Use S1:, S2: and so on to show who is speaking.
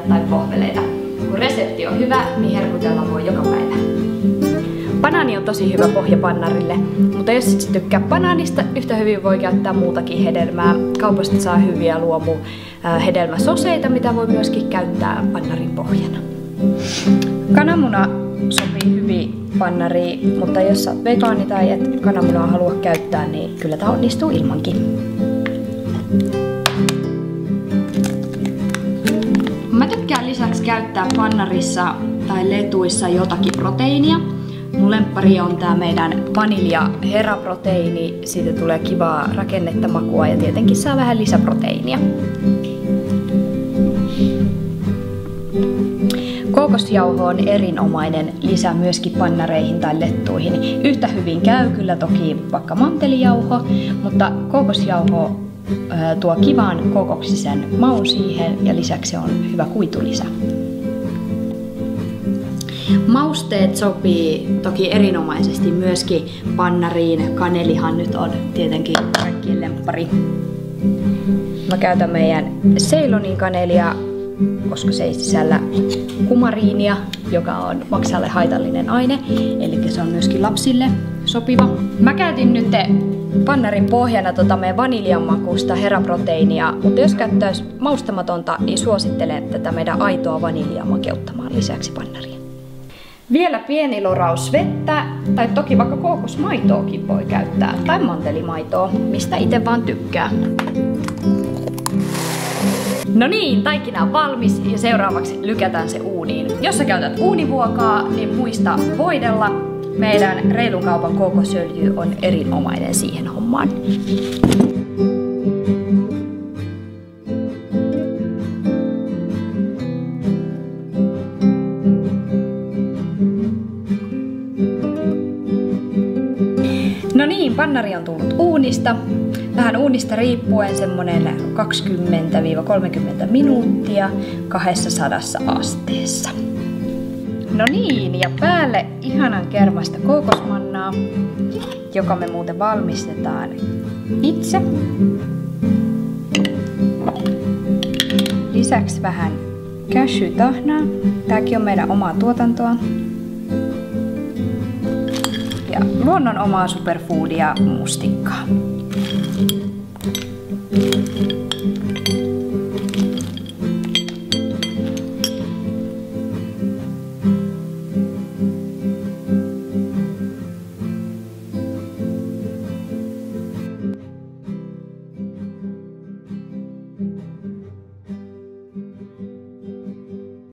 S1: tai pohveleita. Kun resepti on hyvä, niin herkutella voi joka päivä. Banaani on tosi hyvä pohja pannarille, mutta jos et tykkää banaanista, yhtä hyvin voi käyttää muutakin hedelmää. Kaupasta saa hyviä hedelmäsoseita, mitä voi myöskin käyttää pannarin pohjana. Kananmuna sopii hyvin pannariin, mutta jos sä oot vegaani tai et kananmunaa halua käyttää, niin kyllä tää onnistuu ilmankin. Mä tykkään lisäksi käyttää pannarissa tai letuissa jotakin proteiinia. Mun lemppari on tää meidän vanilja heraproteiini. Siitä tulee kivaa rakennetta, makua ja tietenkin saa vähän lisäproteiinia. Kookosjauho on erinomainen lisä myöskin pannareihin tai lettuihin. Yhtä hyvin käy kyllä toki vaikka mantelijauho, mutta kookosjauho tuo kivan kookoksisen maun siihen ja lisäksi se on hyvä kuitulisä. Mausteet sopii toki erinomaisesti myöskin pannariin. Kanelihan nyt on tietenkin kaikkien lemppari. Mä käytän meidän Ceylonin kanelia, koska se ei sisällä kumariinia, joka on maksalle haitallinen aine, eli se on myöskin lapsille sopiva. Mä käytin nyt pannarin pohjana meidän vaniljan makuista heraproteiinia, mutta jos käyttäisi maustamatonta, niin suosittelen tätä meidän aitoa vaniljaa makeuttamaan lisäksi pannariin. Vielä pieni loraus vettä, tai toki vaikka kookosmaitoakin voi käyttää, tai mantelimaitoa, mistä itse vaan tykkää. No niin, taikina on valmis ja seuraavaksi lykätään se uuniin. Jos sä käytät uunivuokaa, niin muista voidella. Meidän reilun kaupan kookosöljy on erinomainen siihen hommaan. No niin, pannari on tullut uunista. Vähän uunista riippuen semmonen 20–30 minuuttia 200 asteessa. No niin, ja päälle ihanan kermasta kookosmannaa, joka me muuten valmistetaan itse. Lisäksi vähän cashew-tahnaa. Tääkin on meidän omaa tuotantoa. Ja luonnon omaa superfoodia mustikkaa.